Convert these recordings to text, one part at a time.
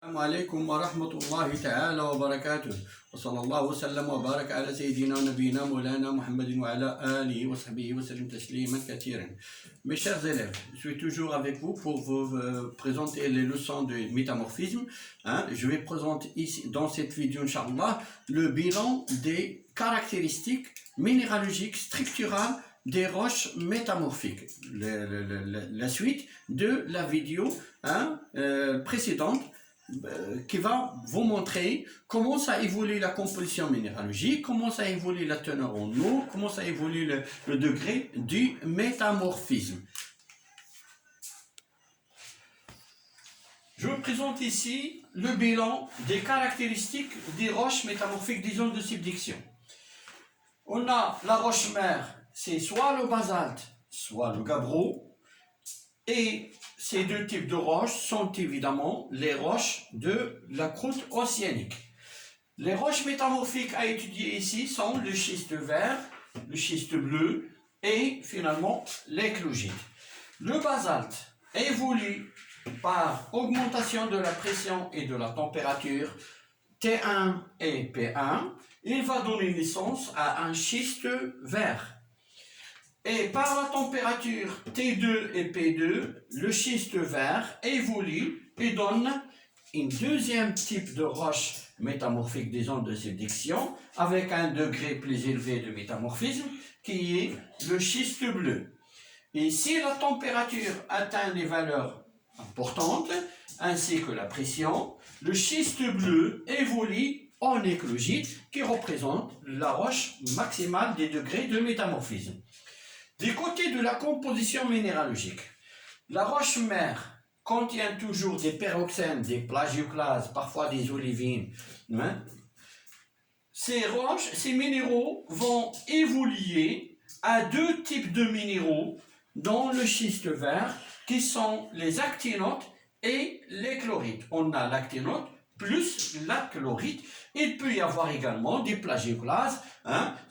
السلام عليكم ورحمة الله تعالى وبركاته وصلى الله وسلم وبارك على سيدنا ونبينا مولانا محمد وعلى آله وصحبه وسلم تسليما كثيرا. Mes chers élèves, je suis toujours avec vous pour vous présenter les leçons de métamorphisme. Je vais présenter ici, dans cette vidéo, Inch'Allah, le bilan des caractéristiques minéralogiques structurales des roches métamorphiques. La suite de la vidéo précédente qui va vous montrer comment ça évolue la composition minéralogique, comment ça évolue la teneur en eau, comment ça évolue le degré du métamorphisme. Je vous présente ici le bilan des caractéristiques des roches métamorphiques des zones de subduction. On a la roche mère, c'est soit le basalte, soit le gabbro. Et ces deux types de roches sont évidemment les roches de la croûte océanique. Les roches métamorphiques à étudier ici sont le schiste vert, le schiste bleu et finalement l'éclogite. Le basalte évolue par augmentation de la pression et de la température T1 et P1. Il va donner naissance à un schiste vert. Et par la température T2 et P2, le schiste vert évolue et donne un deuxième type de roche métamorphique des zones de subduction avec un degré plus élevé de métamorphisme qui est le schiste bleu. Et si la température atteint des valeurs importantes ainsi que la pression, le schiste bleu évolue en éclogite qui représente la roche maximale des degrés de métamorphisme. Du côté de la composition minéralogique, la roche mère contient toujours des pyroxènes, des plagioclases, parfois des olivines. Ces roches, ces minéraux vont évoluer à deux types de minéraux dans le schiste vert qui sont les actinotes et les chlorites. On a l'actinote plus la chlorite. Il peut y avoir également des plagioclases,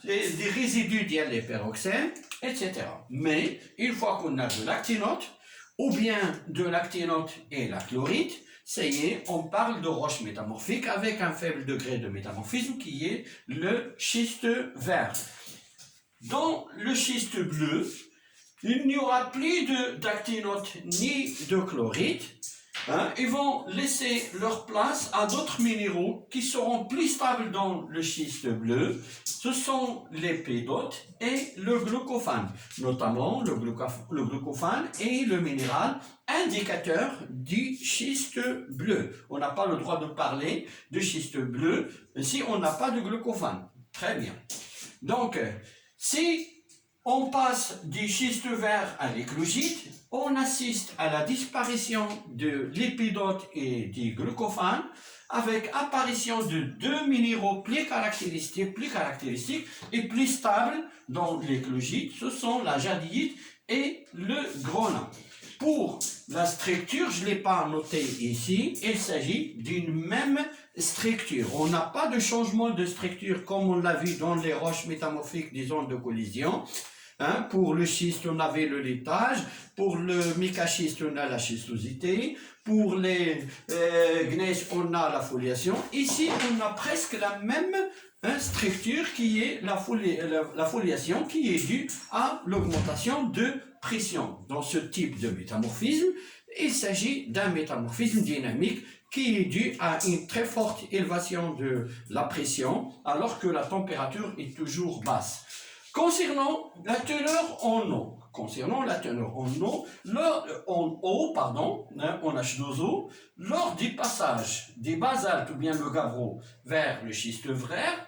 des résidus des pyroxènes, etc. Mais une fois qu'on a de l'actinote, ou bien de l'actinote et la chlorite, ça y est, on parle de roche métamorphique avec un faible degré de métamorphisme qui est le schiste vert. Dans le schiste bleu, il n'y aura plus d'actinote ni de chlorite. Ils vont laisser leur place à d'autres minéraux qui seront plus stables dans le schiste bleu. Ce sont les pédotes et le glucophane, notamment le glucophane est le minéral indicateur du schiste bleu. On n'a pas le droit de parler de schiste bleu si on n'a pas de glucophane. Très bien. Donc, si on passe du schiste vert à l'éclogite, on assiste à la disparition de l'épidote et du glucophane avec apparition de deux minéraux plus caractéristiques et plus stables dans l'éclogite. Ce sont la jadéite et le grenat. Pour la structure, je ne l'ai pas noté ici, il s'agit d'une même structure. On n'a pas de changement de structure comme on l'a vu dans les roches métamorphiques des zones de collision. Pour le schiste, on avait le laitage. Pour le micaschiste, on a la schistosité. Pour les gneiss, on a la foliation. Ici, on a presque la même structure qui est la foliation qui est due à l'augmentation de pression. Dans ce type de métamorphisme, il s'agit d'un métamorphisme dynamique qui est dû à une très forte élévation de la pression alors que la température est toujours basse. Concernant la teneur en eau, en H2O, lors du passage des basaltes ou bien le gabbro vers le schiste vert,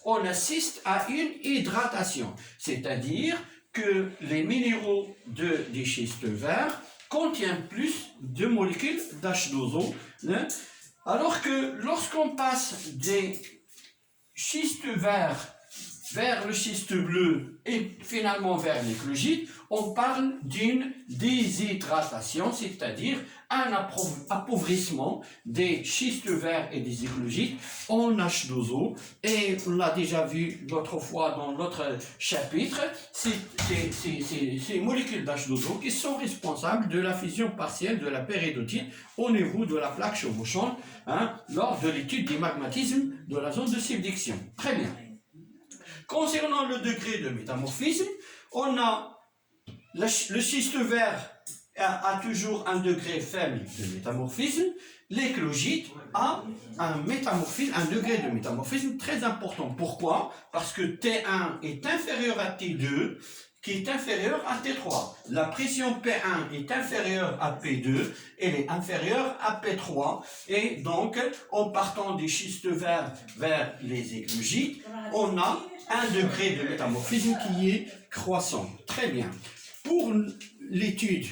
on assiste à une hydratation, c'est-à-dire que les minéraux des schistes verts contiennent plus de molécules d'H2O, alors que lorsqu'on passe des schistes verts vers le schiste bleu et finalement vers l'éclogite, on parle d'une déshydratation, c'est-à-dire un appauvrissement des schistes verts et des éclogites en H2O. Et on l'a déjà vu l'autre fois dans l'autre chapitre, ces molécules d'H2O qui sont responsables de la fusion partielle de la péridotite au niveau de la plaque chevauchante, lors de l'étude du magmatisme de la zone de subduction. Très bien. Concernant le degré de métamorphisme, on a le schiste vert a toujours un degré faible de métamorphisme. L'éclogite a un degré de métamorphisme très important. Pourquoi? Parce que T1 est inférieur à T2, qui est inférieur à T3. La pression P1 est inférieure à P2, elle est inférieure à P3, et donc, en partant des schistes verts vers les éclogites, on a un degré de métamorphisme qui est croissant. Très bien. Pour l'étude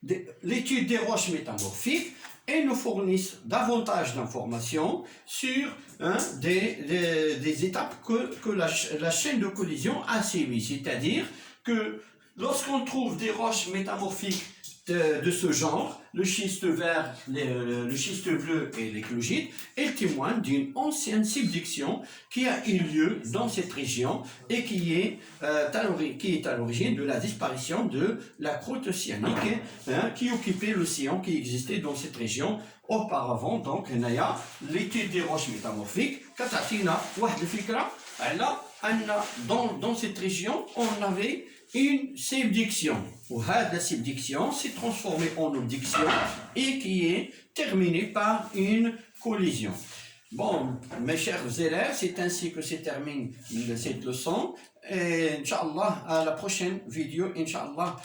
des roches métamorphiques, elles nous fournissent davantage d'informations sur des étapes que la chaîne de collision a suivies. C'est-à-dire que lorsqu'on trouve des roches métamorphiques de ce genre, le schiste vert, le schiste bleu et l'éclogite, elles témoignent d'une ancienne subduction qui a eu lieu dans cette région et qui est à l'origine de la disparition de la croûte océanique qui occupait l'océan qui existait dans cette région auparavant. Donc, l'étude des roches métamorphiques, dans cette région, on avait une subduction. La subduction s'est transformée en abduction et qui est terminée par une collision. Bon, mes chers élèves, c'est ainsi que se termine cette leçon. Et Inch'Allah, à la prochaine vidéo, Inch'Allah.